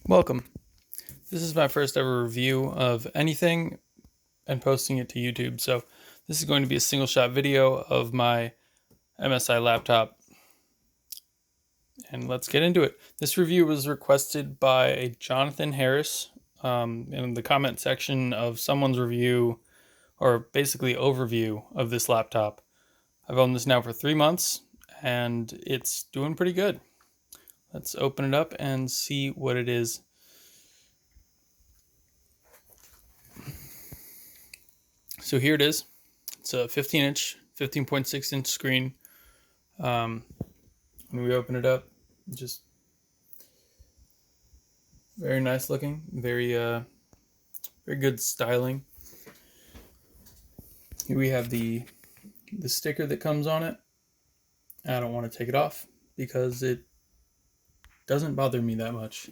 Welcome. This is my first ever review of anything and posting it to YouTube. So this is going to be a single shot video of my MSI laptop. And let's get into it. This review was requested by Jonathan Harris in the comment section of someone's review, or basically overview of this laptop. I've owned this now for 3 months and it's doing pretty good. Let's open it up and see what it is. So here it is. It's a 15.6 inch screen. When we open it up, just very nice looking, very good styling. Here we have the sticker that comes on it. I don't want to take it off because it doesn't bother me that much,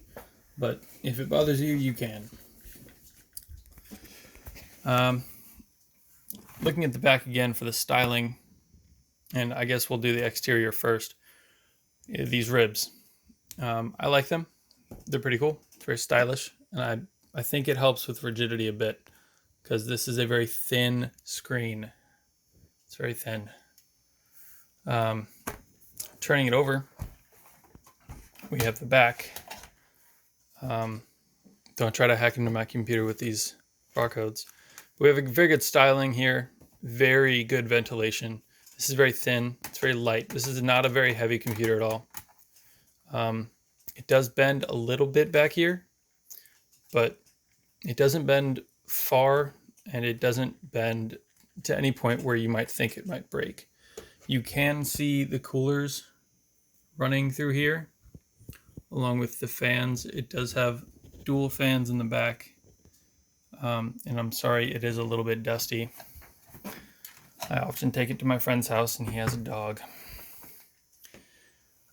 but if it bothers you, you can. Looking at the back again for the styling, and I guess we'll do the exterior first. These ribs, I like them. They're pretty cool. It's very stylish, and I think it helps with rigidity a bit because this is a very thin screen. It's very thin. Turning it over, we have the back. Don't try to hack into my computer with these barcodes. We have a very good styling here, very good ventilation. This is very thin, it's very light. This is not a very heavy computer at all. It does bend a little bit back here, but it doesn't bend far, and it doesn't bend to any point where you might think it might break. You can see the coolers running through here, along with the fans. It does have dual fans in the back. And I'm sorry, it is a little bit dusty. I often take it to my friend's house and he has a dog.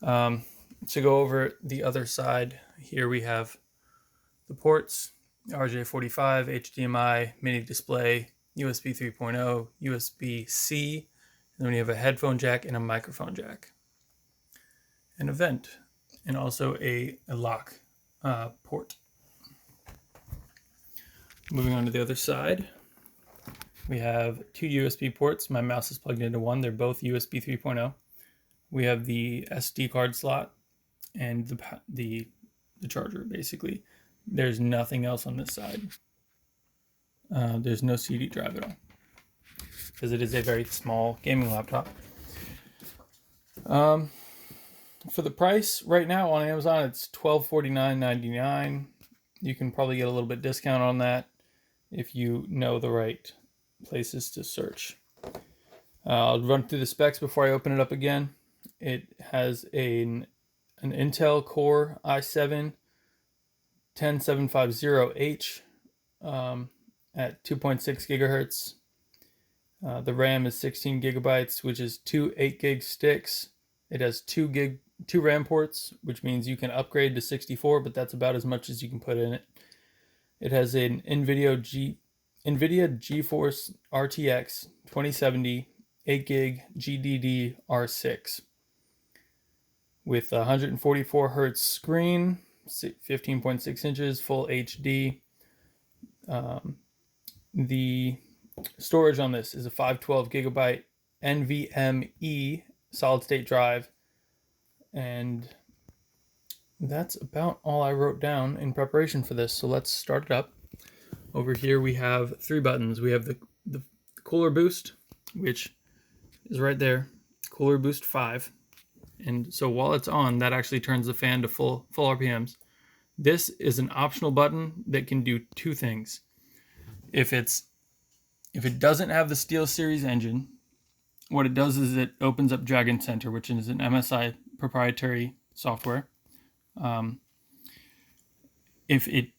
To go over the other side, here we have the ports, RJ45, HDMI, mini display, USB 3.0, USB-C, and then we have a headphone jack and a microphone jack, and a vent, and also a lock port. Moving on to the other side, we have two USB ports. My mouse is plugged into one. They're both USB 3.0. We have the SD card slot and the charger, basically. There's nothing else on this side. There's no CD drive at all because it is a very small gaming laptop. For the price right now on Amazon, it's $1249.99. You can probably get a little bit discount on that if you know the right places to search. I'll run through the specs before I open it up again. It has an Intel Core i7 10750H at 2.6 gigahertz. The RAM is 16 gigabytes, which is two 8 gig sticks. It has two RAM ports, which means you can upgrade to 64, but that's about as much as you can put in it. It has an NVIDIA GeForce RTX 2070 8 gig GDDR6 with 144 hertz screen, 15.6 inches, full HD. The storage on this is a 512 gigabyte NVMe solid state drive, and that's about all I wrote down in preparation for this. So let's start it up. Over here we have three buttons. We have the cooler boost, which is right there, cooler boost 5. And so while it's on, that actually turns the fan to full RPMs. This is an optional button that can do two things. If it doesn't have the SteelSeries engine, what it does is it opens up Dragon Center, which is an MSI proprietary software. If it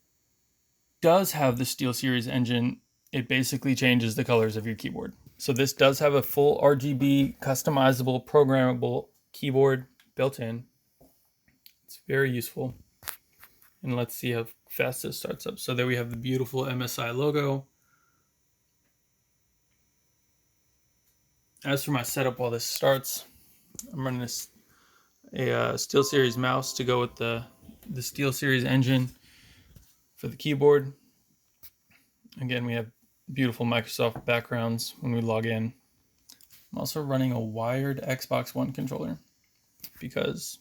does have the SteelSeries engine, it basically changes the colors of your keyboard. So this does have a full RGB customizable programmable keyboard built in. It's very useful. And let's see how fast this starts up. So there we have the beautiful MSI logo. As for my setup while this starts, I'm running a SteelSeries mouse to go with the SteelSeries engine. For the keyboard, again, we have beautiful Microsoft backgrounds when we log in. I'm also running a wired Xbox One controller because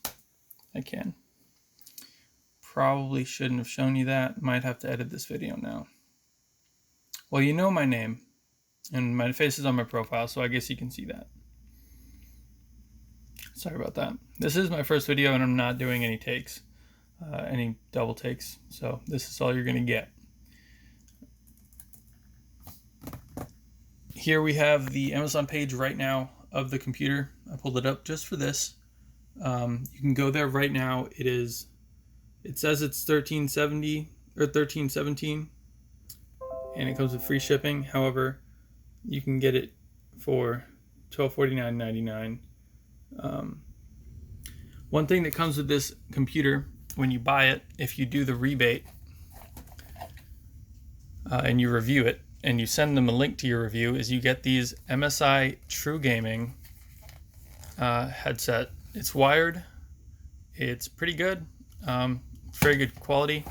I can. Probably shouldn't have shown you that. Might have to edit this video now. Well, you know my name, and my face is on my profile, so I guess you can see that. Sorry about that. This is my first video, and I'm not doing any takes, any double takes, so this is all you're going to get. Here we have the Amazon page right now of the computer. I pulled it up just for this. You can go there right now. It says it's $13.70 or $13.17, and it comes with free shipping. However, you can get it for $1249.99. One thing that comes with this computer when you buy it, if you do the rebate and you review it and you send them a link to your review, is you get these MSI True Gaming headset. It's wired. It's pretty good. Very good quality.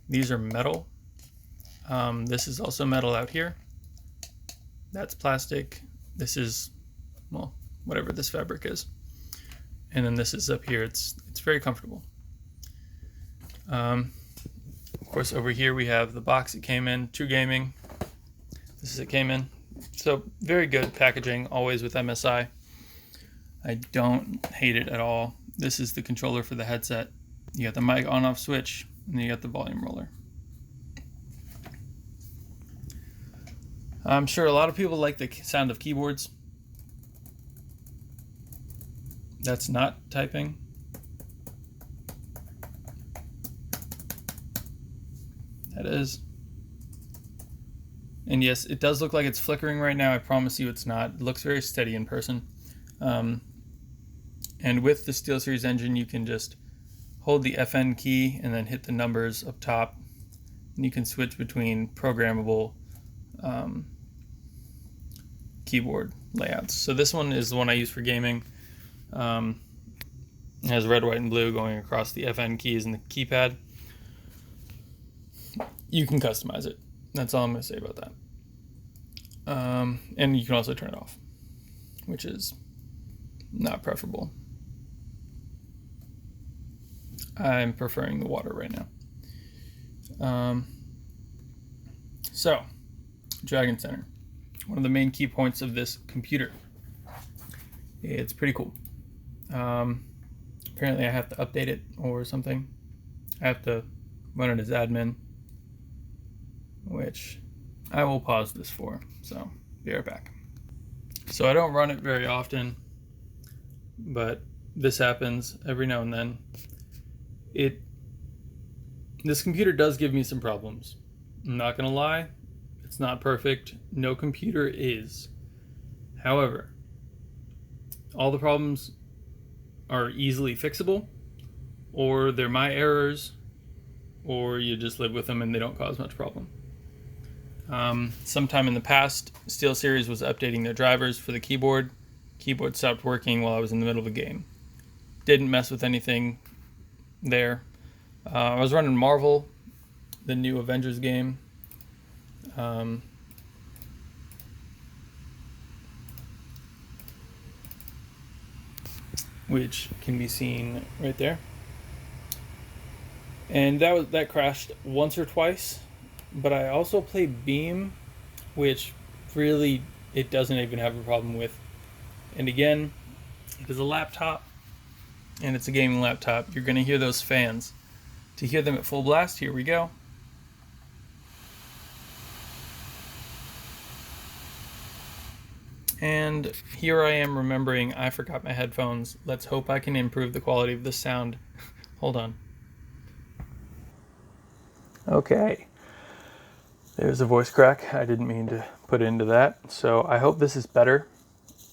These are metal. This is also metal out here. That's plastic. This is, well, whatever this fabric is. And then this is up here. It's very comfortable. Of course, over here we have the box it came in, True Gaming. This is it came in. So very good packaging, always with MSI. I don't hate it at all. This is the controller for the headset. You got the mic on-off switch, and then you got the volume roller. I'm sure a lot of people like the sound of keyboards. That's not typing. That is. And yes, it does look like it's flickering right now. I promise you it's not. It looks very steady in person. And with the SteelSeries engine, you can just hold the FN key and then hit the numbers up top. And you can switch between programmable keyboard layouts. So this one is the one I use for gaming. It has red, white, and blue going across the FN keys and the keypad. You can customize it. That's all I'm going to say about that. And you can also turn it off, which is not preferable. I'm preferring the water right now. So, Dragon Center. One of the main key points of this computer. It's pretty cool. Apparently I have to update it or something. I have to run it as admin, which I will pause this for. So, be right back. So I don't run it very often, but this happens every now and then. This computer does give me some problems. I'm not gonna lie, it's not perfect. No computer is. However, all the problems are easily fixable, or they're my errors, or you just live with them and they don't cause much problem. Sometime in the past, SteelSeries was updating their drivers for the keyboard. Keyboard stopped working while I was in the middle of a game. Didn't mess with anything there. I was running Marvel, the new Avengers game. Which can be seen right there. And that crashed once or twice. But I also play Beam, which really it doesn't even have a problem with. And again, it is a laptop, and it's a gaming laptop. You're going to hear those fans. To hear them at full blast, here we go. And here I am remembering I forgot my headphones. Let's hope I can improve the quality of the sound. Hold on. Okay. There's a voice crack. I didn't mean to put into that. So I hope this is better.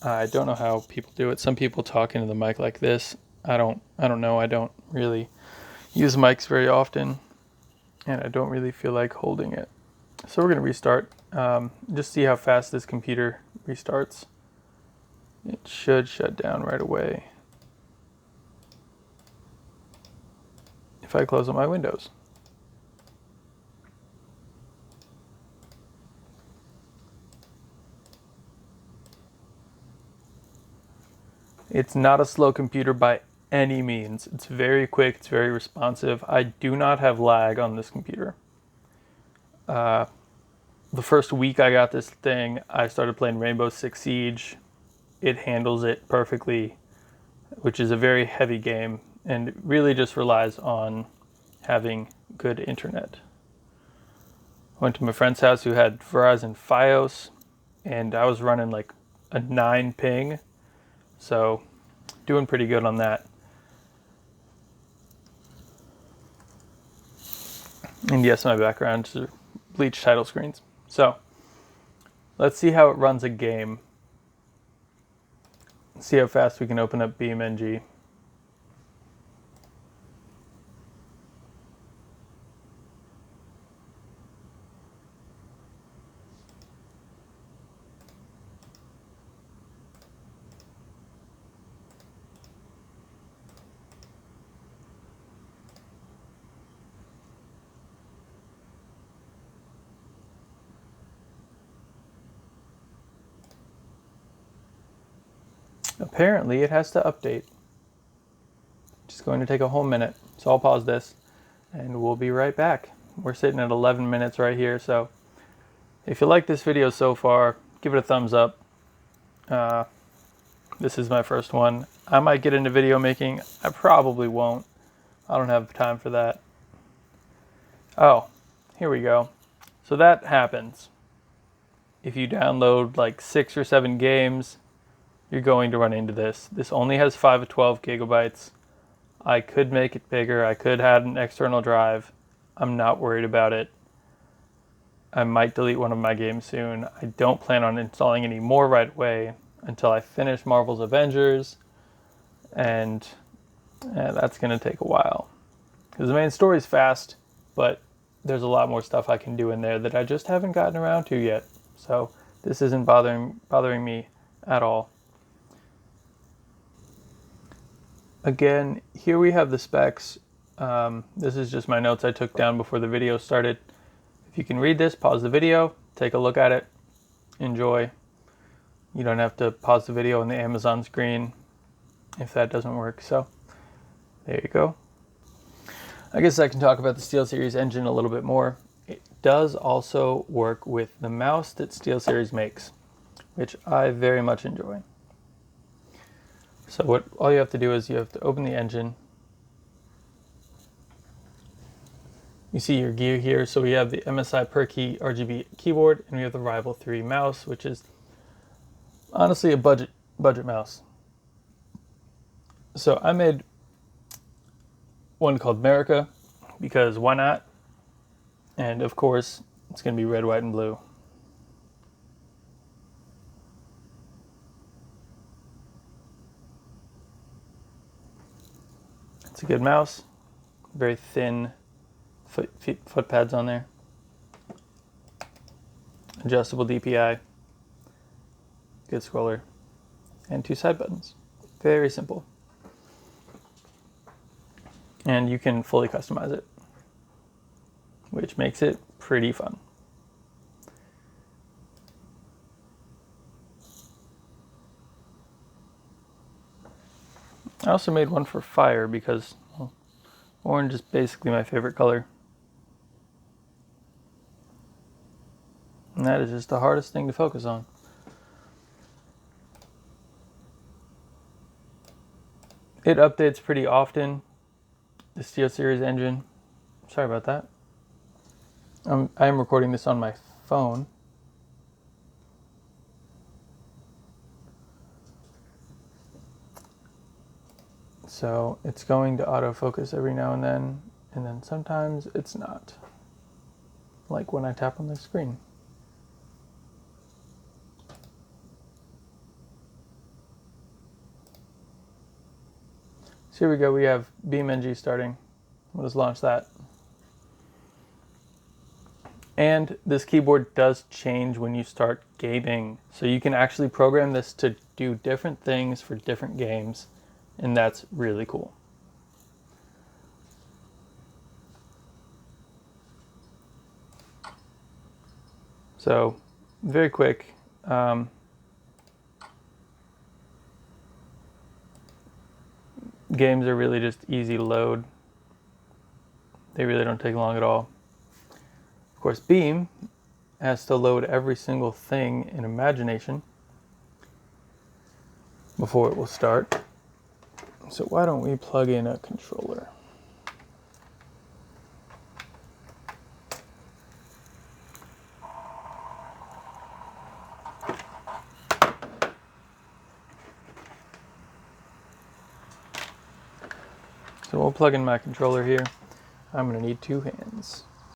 I don't know how people do it. Some people talk into the mic like this. I don't know. I don't really use mics very often, and I don't really feel like holding it. So we're going to restart. Just see how fast this computer restarts. It should shut down right away if I close all my windows. It's not a slow computer by any means. It's very quick, it's very responsive. I do not have lag on this computer. The first week I got this thing, I started playing Rainbow Six Siege. It handles it perfectly, which is a very heavy game, and it really just relies on having good internet. Went to my friend's house who had Verizon Fios, and I was running like a 9 ping, so doing pretty good on that. And yes, my background is bleached title screens. So let's see how it runs a game. See how fast we can open up BeamNG. Apparently it has to update. Just going to take a whole minute. So I'll pause this and we'll be right back. We're sitting at 11 minutes right here. So if you like this video so far, give it a thumbs up. This is my first one. I might get into video making. I probably won't. I don't have time for that. Oh, here we go. So that happens. If you download like 6 or 7 games, you're going to run into this. This only has 512 gigabytes. I could make it bigger. I could add an external drive. I'm not worried about it. I might delete one of my games soon. I don't plan on installing any more right away until I finish Marvel's Avengers, and that's going to take a while. Because the main story is fast, but there's a lot more stuff I can do in there that I just haven't gotten around to yet. So this isn't bothering me at all. Again, here we have the specs. This is just my notes I took down before the video started. If you can read this, pause the video, take a look at it, enjoy. You don't have to pause the video on the Amazon screen if that doesn't work. So there you go. I guess I can talk about the SteelSeries engine a little bit more. It does also work with the mouse that SteelSeries makes, which I very much enjoy. So all you have to do is you have to open the engine. You see your gear here. So we have the MSI PerKey RGB keyboard, and we have the Rival 3 mouse, which is honestly a budget mouse. So I made one called America because why not? And of course, it's going to be red, white, and blue. It's a good mouse. Very thin foot pads on there. Adjustable DPI. Good scroller. And 2 side buttons. Very simple. And you can fully customize it, which makes it pretty fun. I also made one for fire because, well, orange is basically my favorite color. And that is just the hardest thing to focus on. It updates pretty often, the SteelSeries engine. Sorry about that. I am recording this on my phone. So it's going to autofocus every now and then sometimes it's not. Like when I tap on the screen. So here we go, we have BeamNG starting. We'll just launch that. And this keyboard does change when you start gaming. So you can actually program this to do different things for different games. And that's really cool. So very quick. games are really just easy to load. They really don't take long at all. Of course, Beam has to load every single thing in Imagination before it will start. So why don't we plug in a controller? So we'll plug in my controller here. I'm going to need 2 hands.